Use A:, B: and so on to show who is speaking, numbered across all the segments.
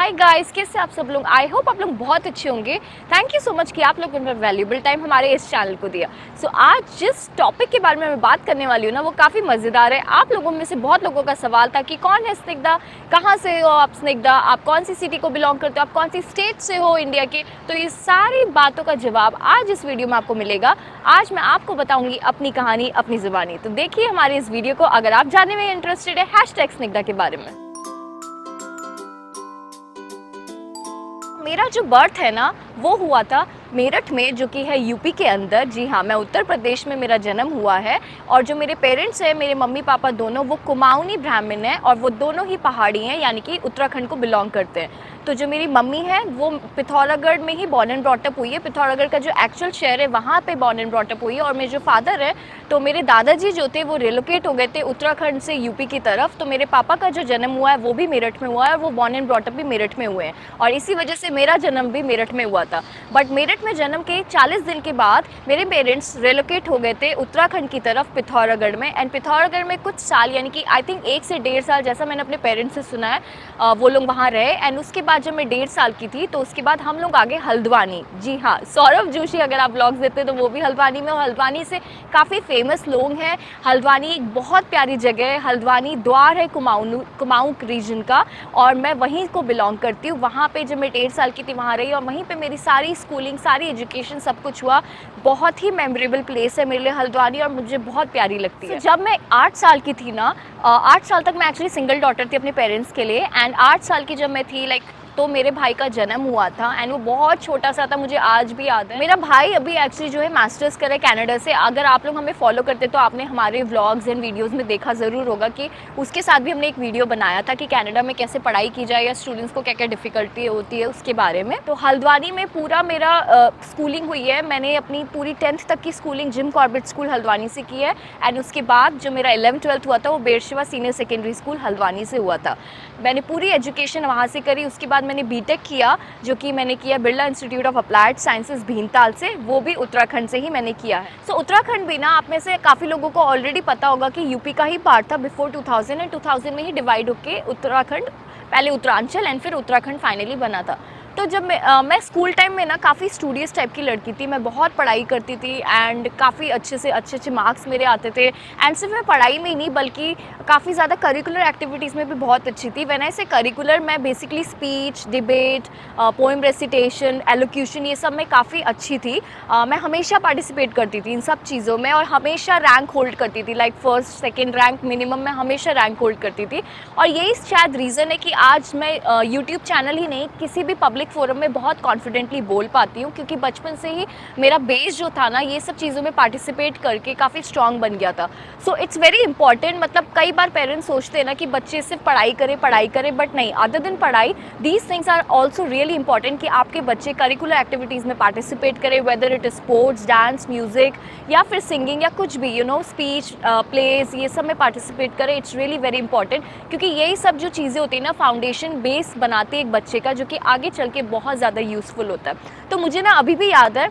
A: Hi guys, कैसे आप सब लोग। आई होप आप लोग बहुत अच्छे होंगे। थैंक यू सो मच कि आप लोगों ने वैल्यूबल टाइम हमारे इस चैनल को दिया। आज जिस टॉपिक के बारे में मैं बात करने वाली हूँ ना, वो काफ़ी मज़ेदार है। आप लोगों में से बहुत लोगों का सवाल था कि कौन है स्निग्धा, कहाँ से हो आप स्निग्धा, आप कौन सी सिटी को बिलोंग करते हो, आप कौन सी स्टेट से हो इंडिया के। तो ये सारी बातों का जवाब आज इस वीडियो में आपको मिलेगा। आज मैं आपको बताऊंगी अपनी कहानी, अपनी ज़ुबानी। तो देखिए हमारे इस वीडियो को, अगर आप जानने में इंटरेस्टेड है हैशटैग स्निग्धा के बारे में। मेरा जो बर्थ है ना, वो हुआ था मेरठ में, जो कि है यूपी के अंदर। जी हाँ, मैं उत्तर प्रदेश में मेरा जन्म हुआ है। और जो मेरे पेरेंट्स हैं, मेरे मम्मी पापा दोनों, वो कुमाऊनी ब्राह्मण हैं और वो दोनों ही पहाड़ी हैं, यानी कि उत्तराखंड को बिलोंग करते हैं। तो जो मेरी मम्मी है वो पिथौरागढ़ में ही बॉर्न एंड ब्रॉटअप हुई है। पिथौरागढ़ का जो एक्चुअल शहर है वहाँ पे बॉर्न एंड ब्रॉटअप हुई है। और मेरे जो फादर है, तो मेरे दादाजी जो थे वो रिलोकेट हो गए थे उत्तराखंड से यूपी की तरफ। तो मेरे पापा का जो जन्म हुआ है वो भी मेरठ में हुआ है और वो बॉर्न एंड ब्रॉटअप भी मेरठ में हुए हैं। और इसी वजह से मेरा जन्म भी मेरठ में हुआ था। बट मेरठ में जन्म के 40 दिन के बाद मेरे पेरेंट्स रिलोकेट हो गए थे उत्तराखंड की तरफ, पिथौरागढ़ में। एंड पिथौरागढ़ में कुछ साल, यानी कि आई थिंक 1 से 1.5 साल, जैसा मैंने अपने पेरेंट्स से सुना है, वो लोग वहाँ रहे। एंड उसके बाद जब मैं 1.5 साल की थी, तो उसके बाद हम लोग आगे हल्द्वानी। जी हाँ, सौरभ जोशी अगर आप ब्लॉग्स देते हैं तो वो भी हल्द्वानी में, और हल्द्वानी से काफ़ी फेमस लोग हैं। हल्द्वानी एक बहुत प्यारी जगह है। हल्द्वानी द्वार है कुमाऊं रीजन का, और मैं वहीं को बिलोंग करती हूँ। वहाँ पे जब मैं 1.5 साल की थी वहाँ रही, और वहीं पे मेरी सारी स्कूलिंग, सारी एजुकेशन, सब कुछ हुआ। बहुत ही मेमोरेबल प्लेस है मेरे लिए हल्द्वानी, और मुझे बहुत प्यारी लगती है। जब मैं 8 साल की थी ना, 8 साल तक मैं एक्चुअली सिंगल डॉटर थी अपने पेरेंट्स के लिए। एंड 8 साल की जब मैं थी, तो मेरे भाई का जन्म हुआ था। एंड वो बहुत छोटा सा था, मुझे आज भी याद है। मेरा भाई अभी एक्चुअली जो है मास्टर्स करे कनाडा से। अगर आप लोग हमें फॉलो करते तो आपने हमारे व्लॉग्स एंड वीडियोस में देखा ज़रूर होगा कि उसके साथ भी हमने एक वीडियो बनाया था कि कनाडा में कैसे पढ़ाई की जाए, या स्टूडेंट्स को क्या क्या डिफ़िकल्टी होती है उसके बारे में। तो हल्द्वानी में पूरा मेरा स्कूलिंग हुई है। मैंने अपनी पूरी 10th तक की schooling Jim Corbett school Haldwani से की है। एंड उसके बाद जो मेरा 11th-12th हुआ था वो बेरशिवा सीनियर सेकेंडरी स्कूल हल्द्वानी से हुआ था। मैंने पूरी एजुकेशन वहाँ से करी। उसके बाद मैंने बीटेक किया, जो कि मैंने किया Birla institute of applied sciences Bhimtal से। वो भी उत्तराखंड से ही मैंने किया है। सो उत्तराखंड भी ना, आप में से काफ़ी लोगों को ऑलरेडी पता होगा कि यूपी का ही पार्ट था बिफोर 2000, एंड 2000 में ही डिवाइड होके उत्तराखंड, पहले उत्तरांचल एंड फिर उत्तराखंड फाइनली बना था। तो जब मैं स्कूल टाइम में ना काफ़ी स्टूडियस टाइप की लड़की थी। मैं बहुत पढ़ाई करती थी एंड काफ़ी अच्छे से अच्छे मार्क्स मेरे आते थे। एंड सिर्फ मैं पढ़ाई में ही नहीं, बल्कि काफ़ी ज़्यादा करिकुलर एक्टिविटीज़ में भी बहुत अच्छी थी। व्हेन आई से करिकुलर, मैं basically speech, debate, poem recitation, elocution, ये सब में काफ़ी अच्छी थी। मैं हमेशा पार्टिसिपेट करती थी इन सब चीज़ों में, और हमेशा रैंक होल्ड करती थी। Like first second rank minimum, मैं हमेशा रैंक होल्ड करती थी। और यही शायद रीज़न है कि आज मैं यूट्यूब चैनल ही नहीं, किसी भी पब्लिक फोरम में बहुत कॉन्फिडेंटली बोल पाती हूँ, क्योंकि बचपन से ही मेरा बेस जो था ना, ये सब चीज़ों में पार्टिसिपेट करके काफ़ी स्ट्रांग बन गया था। So it's very important. मतलब कई बार पेरेंट्स सोचते हैं ना कि बच्चे सिर्फ पढ़ाई करें, बट नहीं, अदर देन पढ़ाई these things are also really important कि आपके बच्चे करिकुलर एक्टिविटीज़ में पार्टिसिपेट करें, whether it is sports, dance, music, या फिर सिंगिंग, या कुछ भी, स्पीच, प्लेज, ये सब में पार्टिसिपेट करें। इट्स रियली वेरी इंपॉर्टेंट, क्योंकि यही सब जो चीज़ें होती है ना, फाउंडेशन, बेस बनाती है एक बच्चे का, जो कि आगे चल के बहुत ज़्यादा यूज़फुल होता है। तो मुझे ना अभी भी याद है,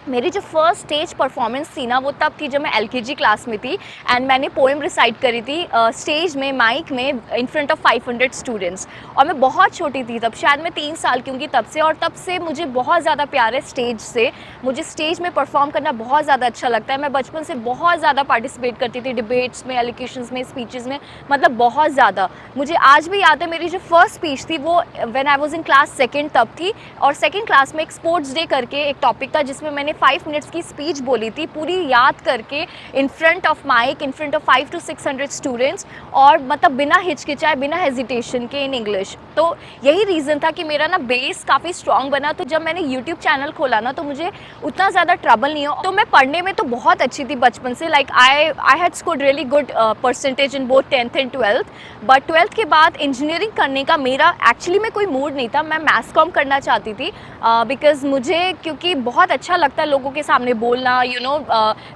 A: मेरी जो फर्स्ट स्टेज परफॉर्मेंस थी ना, वो तब थी जब मैं एलकेजी क्लास में थी। एंड मैंने पोएम रिसाइट करी थी स्टेज में, माइक में, इन फ्रंट ऑफ 500 स्टूडेंट्स। और मैं बहुत छोटी थी तब, शायद मैं 3 साल की होंगी तब से। और तब से मुझे बहुत ज़्यादा प्यार है स्टेज से। मुझे स्टेज में परफॉर्म करना बहुत ज़्यादा अच्छा लगता है। मैं बचपन से बहुत ज़्यादा पार्टिसिपेट करती थी डिबेट्स में, एलोक्यूशंस में, स्पीचेज़ में, मतलब बहुत ज़्यादा। मुझे आज भी याद है, मेरी जो फर्स्ट स्पीच थी वो when I was in class 2nd तब थी। और 2nd क्लास में एक स्पोर्ट्स डे करके एक टॉपिक था, जिसमें मैंने 5 मिनट्स की स्पीच बोली थी, पूरी याद करके, in front of mic, in front of 500 to 600 students, और मतलब बिना हिचकिचाए, बिना हेजिटेशन के, इन इंग्लिश। तो यही रीज़न था कि मेरा ना बेस काफ़ी स्ट्रॉन्ग बना। तो जब मैंने यूट्यूब चैनल खोला ना, तो मुझे उतना ज़्यादा ट्रबल नहीं हो। तो मैं पढ़ने में तो बहुत अच्छी थी बचपन से। Like I had scored really good percentage in both 10th and 12th। But 12th के बाद इंजीनियरिंग करने का मेरा एक्चुअली में कोई मूड नहीं था। मैं मैथ्स कॉम करना चाहती थी, बिकॉज मुझे, क्योंकि बहुत अच्छा लगता है लोगों के सामने बोलना,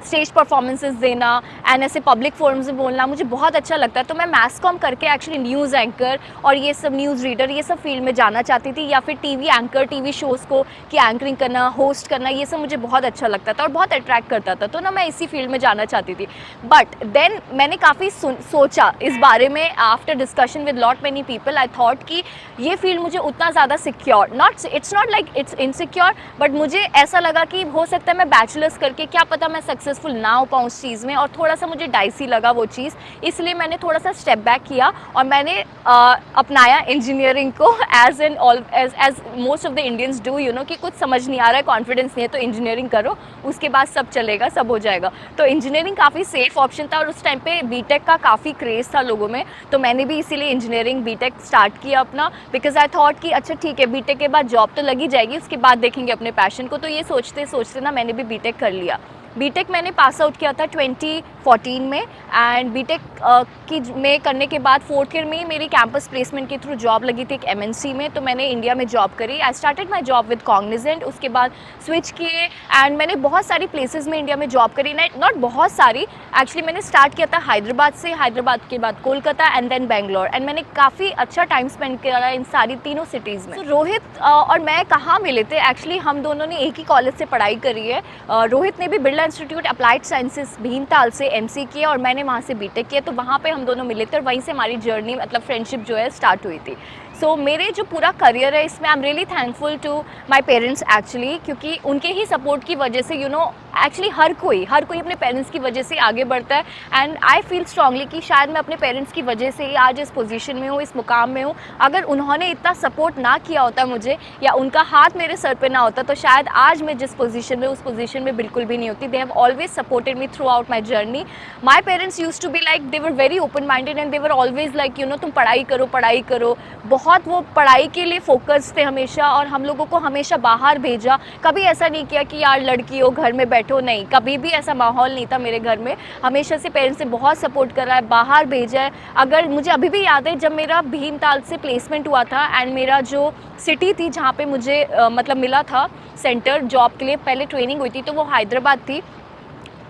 A: स्टेज परफॉर्मेंसेस देना, एंड ऐसे पब्लिक फोरम्स में बोलना मुझे बहुत अच्छा लगता है। तो मैं मैथ्स कॉम करके एक्चुअली न्यूज़ एंकर और ये सब न्यूज़ रीडर ये सब फील्ड में जाना चाहती थी, या फिर टीवी एंकर, टीवी शोज़ को कि एंकरिंग करना, होस्ट करना, ये सब मुझे बहुत अच्छा लगता था और बहुत अट्रैक्ट करता था, तो ना मैं इसी फील्ड में जाना चाहती थी। बट देन मैंने काफ़ी सोचा इस बारे में। After discussion with lot many people I thought कि ये फील्ड मुझे उतना ज़्यादा secure, it's not like it's insecure, but मुझे ऐसा लगा कि हो सकता है मैं बैचलर्स करके क्या पता मैं सक्सेसफुल ना हो पाऊँ उस चीज़ में, और थोड़ा सा मुझे डाइसी लगा वो चीज़, इसलिए मैंने थोड़ा सा स्टेप बैक किया और मैंने अपनाया इंजीनियरिंग को as most of the Indians do, you know, कि कुछ समझ नहीं आ रहा है, कॉन्फिडेंस नहीं है, तो इंजीनियरिंग करो, उसके बाद सब चलेगा, सब हो जाएगा। तो इंजीनियरिंग काफ़ी सेफ ऑप्शन था और उस टाइम पे बीटेक का काफ़ी क्रेज़ था लोगों में, तो मैंने भी इसीलिए इंजीनियरिंग बीटेक स्टार्ट किया अपना, बिकॉज आई थॉट कि अच्छा ठीक है, बीटेक के बाद जॉब तो लगी जाएगी, उसके बाद देखेंगे अपने पैशन को। तो ये सोचते सोचते ना मैंने भी बीटेक कर लिया। बीटेक मैंने पास आउट किया था 2014 में, एंड बीटेक में करने के बाद 4th ईयर में ही मेरी कैंपस प्लेसमेंट के थ्रू जॉब लगी थी एक एमएनसी में, तो मैंने इंडिया में जॉब करी। I started my job with Cognizant, उसके बाद स्विच किए एंड मैंने बहुत सारी प्लेसेस में इंडिया में जॉब करी, नॉट बहुत सारी एक्चुअली। मैंने स्टार्ट किया था हैदराबाद से, हैदराबाद के बाद कोलकाता एंड देन बेंगलोर, एंड मैंने काफ़ी अच्छा टाइम स्पेंड किया इन सारी तीनों सिटीज़ में। तो रोहित और मैं कहाँ मिले थे, एक्चुअली हम दोनों ने एक ही कॉलेज से पढ़ाई करी है। रोहित ने भी Birla institute applied sciences Bhimtal से एमसी किया और मैंने वहाँ से बीटेक किया, तो वहाँ पे हम दोनों मिले थे और वहीं से हमारी जर्नी, मतलब फ्रेंडशिप जो है, स्टार्ट हुई थी। सो मेरे जो पूरा करियर है इसमें I am really thankful to my parents actually, क्योंकि उनके ही सपोर्ट की वजह से, यू नो, एक्चुअली हर कोई अपने पेरेंट्स की वजह से आगे बढ़ता है, एंड आई फील स्ट्रांगली कि शायद मैं अपने पेरेंट्स की वजह से ही आज इस पोजीशन में हूँ, इस मुकाम में हूँ। अगर उन्होंने इतना सपोर्ट ना किया होता मुझे, या उनका हाथ मेरे सर पे ना होता, तो शायद आज मैं जिस पोजीशन में, उस पोजीशन में बिल्कुल भी नहीं होती। They have always supported me throughout my journey. My parents use to be like, they were very open minded and they were always like, you know, तुम पढ़ाई करो, पढ़ाई करो। बहुत वो पढ़ाई के लिए फोकस थे हमेशा, और हम लोगों को हमेशा बाहर भेजा। कभी ऐसा नहीं किया कि यार लड़की हो घर में बैठो, नहीं, कभी भी ऐसा माहौल नहीं था मेरे घर में। हमेशा से पेरेंट्स ने बहुत सपोर्ट करा है, बाहर भेजा है। अगर मुझे अभी भी याद है जब मेरा भीमताल से प्लेसमेंट हुआ था, एंड मेरा जो सिटी थी जहाँ पे मुझे मतलब मिला था सेंटर जॉब के लिए, पहले ट्रेनिंग हुई थी, तो वो हैदराबाद थी।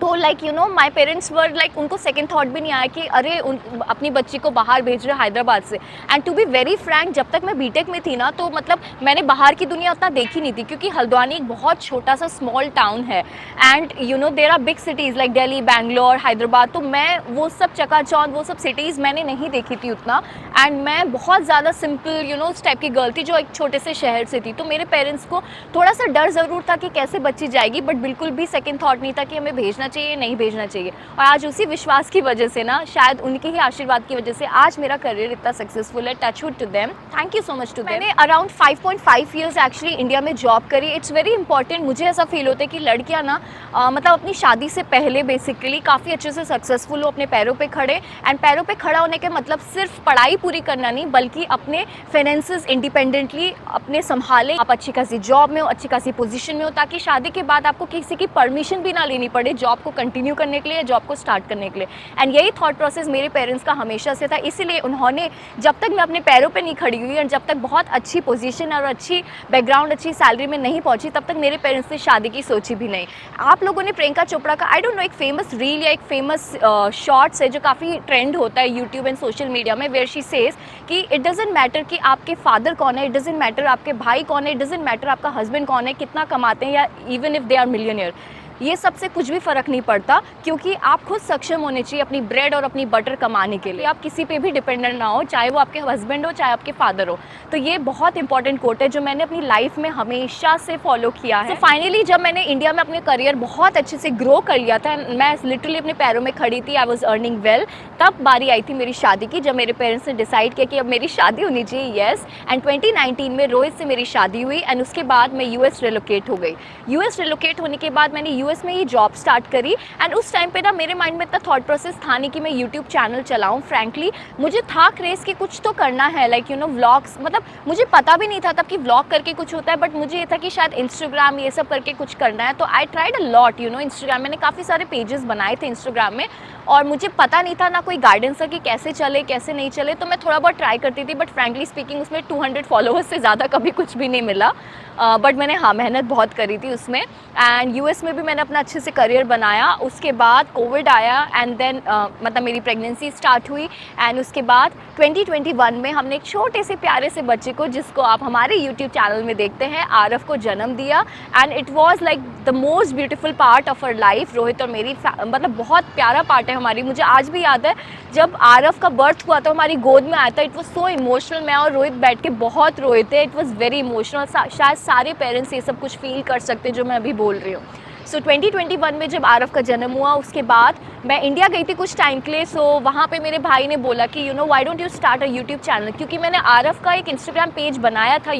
A: तो like, you no, my parents were like, उनको सेकंड थॉट भी नहीं आया कि अरे अपनी बच्ची को बाहर भेज रहे हैदराबाद से। And to be very frank, जब तक मैं बीटेक में थी ना, तो मतलब मैंने बाहर की दुनिया उतना देखी नहीं थी, क्योंकि हल्द्वानी एक बहुत छोटा सा स्मॉल टाउन है, and you know there are big cities like Delhi, Bangalore, Hyderabad. तो मैं वो सब चकाचौंध, वो सब सिटीज़ मैंने नहीं देखी थी उतना, एंड मैं बहुत ज़्यादा सिंपल, यू नो, उस टाइप की गर्ल थी जो एक छोटे से शहर से थी। तो मेरे पेरेंट्स को थोड़ा सा डर ज़रूर था कि कैसे बच्ची जाएगी, बट बिल्कुल भी सेकंड थॉट नहीं था कि हमें भेजना चाहिए, नहीं भेजना चाहिए। और आज उसी विश्वास की वजह से ना, शायद उनके ही आशीर्वाद की वजह से आज मेरा करियर इतना सक्सेसफुल है। Touch wood to them, thank you so much to them. मैंने अराउंड 5.5 ईयर्स एक्चुअली इंडिया में जॉब करी। इट्स वेरी इंपॉर्टेंट, मुझे ऐसा फील होता है कि लड़कियां ना मतलब अपनी शादी से पहले बेसिकली काफ़ी अच्छे से सक्सेसफुल हो, अपने पैरों पे खड़े। एंड पैरों पे खड़ा होने के मतलब सिर्फ पढ़ाई पूरी करना नहीं, बल्कि अपने फाइनेंसेस इंडिपेंडेंटली अपने संभालें, आप अच्छी खासी जॉब में हो, अच्छी खासी पोजीशन में हो, ताकि शादी के बाद आपको किसी की परमिशन भी ना लेनी पड़े जॉब को कंटिन्यू करने के लिए, जॉब को स्टार्ट करने के लिए। एंड यही थॉट प्रोसेस मेरे पेरेंट्स का हमेशा से था, इसीलिए उन्होंने, जब तक मैं अपने पैरों पे नहीं खड़ी हुई और जब तक बहुत अच्छी पोजीशन और अच्छी बैकग्राउंड, अच्छी सैलरी में नहीं पहुंची, तब तक मेरे पेरेंट्स ने शादी की सोची भी नहीं। आप लोगों ने प्रियंका चोपड़ा का, आई डोंट नो, एक फेमस रील या एक फेमस शॉर्ट्स है जो काफ़ी ट्रेंड होता है यूट्यूब एंड सोशल मीडिया में, वेयर शी सेज कि इट डजेंट मैटर कि आपके फादर कौन है, इट डजेंट मैटर आपके भाई कौन है, इट डजेंट मैटर आपका हस्बैंड कौन है, कितना कमाते हैं, या even if they are millionaire, ये सबसे कुछ भी फ़र्क नहीं पड़ता, क्योंकि आप खुद सक्षम होने चाहिए अपनी ब्रेड और अपनी बटर कमाने के लिए। आप किसी पे भी डिपेंडेंट ना हो, चाहे वो आपके हस्बैंड हो, चाहे आपके फादर हो। तो ये बहुत इंपॉर्टेंट कोट है जो मैंने अपनी लाइफ में हमेशा से फॉलो किया है। तो फाइनली जब मैंने इंडिया में अपने करियर बहुत अच्छे से ग्रो कर लिया था, मैं लिटरली अपने पैरों में खड़ी थी, आई वॉज अर्निंग वेल, तब बारी आई थी मेरी शादी की, जब मेरे पेरेंट्स ने डिसाइड किया कि अब मेरी शादी होनी चाहिए। येस, एंड 2019 में रोहित से मेरी शादी हुई, एंड उसके बाद मैं यूएस रिलोकेट हो गई। यूएस रिलोकेट होने के बाद मैंने यूएस में ही जॉब स्टार्ट करी। एंड उस टाइम पे ना मेरे माइंड में इतना थॉट प्रोसेस था नहीं कि मैं यूट्यूब चैनल चलाऊं। फ्रैंकली मुझे था क्रेज़ कि कुछ तो करना है, लाइक, यू नो, व्लॉग्स, मतलब मुझे पता भी नहीं था तब कि व्लॉग करके कुछ होता है, बट मुझे ये था कि शायद इंस्टाग्राम ये सब करके कुछ करना है। तो I tried a lot, you know, Instagram, मैंने काफ़ी सारे पेजेस बनाए थे इंस्टाग्राम में, और मुझे पता नहीं था, ना कोई गाइडेंस था कि कैसे चले कैसे नहीं चले, तो मैं थोड़ा बहुत ट्राई करती थी, बट फ्रैंकली स्पीकिंग उसमें 200 फॉलोअर्स से ज़्यादा कभी कुछ भी नहीं मिला। बट मैंने हाँ मेहनत बहुत करी थी उसमें, एंड यूएस में भी मैंने अपना अच्छे से करियर बनाया। उसके बाद कोविड आया एंड देन मतलब मेरी प्रेगनेंसी स्टार्ट हुई, एंड उसके बाद 2021 में हमने एक छोटे से प्यारे से बच्चे को, जिसको आप हमारे यूट्यूब चैनल में देखते हैं, आरव को जन्म दिया। And it was like the most beautiful part of our life. Rohit और मेरी मतलब बहुत प्यारा पार्ट है हमारी। मुझे आज भी याद है जब आरव का बर्थ हुआ था, हमारी गोद में आया था, इट वाज सो इमोशनल। मैं और रोहित बैठ के बहुत रोए थे, इट वाज वेरी इमोशनल। शायद सारे पेरेंट्स ये सब कुछ फील कर सकते जो मैं अभी बोल रही हूँ। सो 2021 में जब आरव का जन्म हुआ, उसके बाद मैं इंडिया गई थी कुछ टाइम के लिए। सो वहाँ पे मेरे भाई ने बोला कि why don't you start a YouTube channel, क्योंकि मैंने आरव का एक इंस्टाग्राम पेज बनाया था,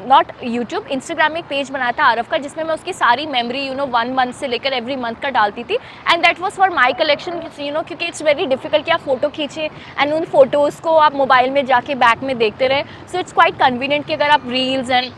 A: नॉट यूट्यूब, इंस्टाग्राम में एक पेज बनाया था आरव का, जिसमें मैं उसकी सारी मेमोरी 1 मंथ से लेकर एवरी मंथ का डालती थी। And that was for my collection, क्योंकि इट्स वेरी डिफिकल्ट कि आप फोटो खींचें एंड उन फोटोज़ को आप मोबाइल में जाके बैक में देखते रहे। सो इट्स क्वाइट कन्वीनियंट कि अगर आप रील्स एंड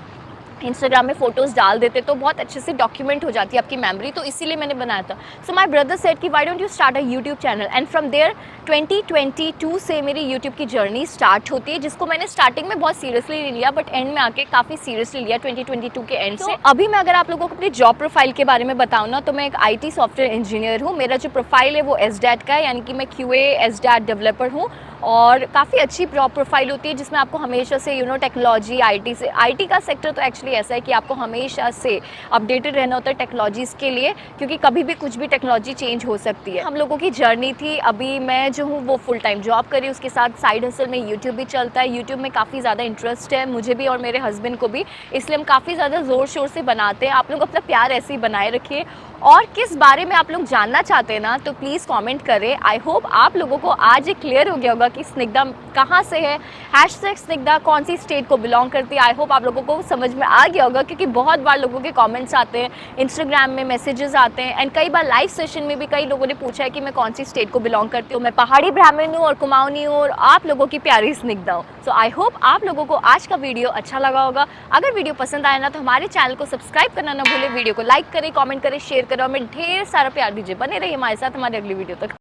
A: इंस्टाग्राम में फ़ोटोज़ डाल देते तो बहुत अच्छे से डॉक्यूमेंट हो जाती है आपकी मेमोरी, तो इसीलिए मैंने बनाया था। सो माय ब्रदर सेड कि why don't you start a YouTube channel, and from there 2022 से मेरी यूट्यूब की जर्नी स्टार्ट होती है, जिसको मैंने स्टार्टिंग में बहुत सीरियसली नहीं लिया, बट एंड में आके काफ़ी सीरियसली लिया 2022 के एंड से। अभी मैं अगर आप लोगों को अपनी जॉब प्रोफाइल के बारे में बताऊँ ना, तो मैं एक IT सॉफ्टवेयर इंजीनियर हूँ। मेरा जो प्रोफाइल है वो SDAT का है, यानी कि मैं QA SDAT डेवलपर हूँ, और काफ़ी अच्छी जॉब प्रोफाइल होती है जिसमें आपको हमेशा से टेक्नोलॉजी IT का सेक्टर तो एक्चुअली ऐसा है कि आपको हमेशा से अपडेटेड रहना होता है टेक्नोलॉजीज़ के लिए, क्योंकि कभी भी कुछ भी टेक्नोलॉजी चेंज हो सकती है। हम लोगों की जर्नी थी। अभी मैं जो हूँ वो फुल टाइम जॉब करी, उसके साथ साइड हसल में यूट्यूब भी चलता है। यूट्यूब में काफ़ी ज़्यादा इंटरेस्ट है मुझे भी और मेरे हस्बैंड को भी, इसलिए हम काफ़ी ज़्यादा ज़ोर शोर से बनाते हैं। आप लोग अपना प्यार ऐसे ही बनाए रखिए, और किस बारे में आप लोग जानना चाहते हैं ना, तो प्लीज़ कमेंट करें। आई होप आप लोगों को आज ये क्लियर हो गया होगा कि स्निग्धा कहाँ से है, #स्निग्धा कौन सी स्टेट को बिलोंग करती है। आई होप आप लोगों को समझ में आ गया होगा, क्योंकि बहुत बार लोगों के कमेंट्स आते हैं, इंस्टाग्राम में मैसेजेस आते हैं, एंड कई बार लाइव सेशन में भी कई लोगों ने पूछा है कि मैं कौन सी स्टेट को बिलोंग करती हूँ। मैं पहाड़ी ब्राह्मण हूँ और कुमाऊनी हूँ, और आप लोगों की प्यारी स्निग्धा हूँ। सो आई होप आप लोगों को आज का वीडियो अच्छा लगा होगा। अगर वीडियो पसंद आया ना, तो हमारे चैनल को सब्सक्राइब करना ना भूलें, वीडियो को लाइक करें, कमेंट करें, शेयर करें, और मैं ढेर सारा प्यार दीजिए। बने रहिए हमारे साथ हमारे अगली वीडियो तक।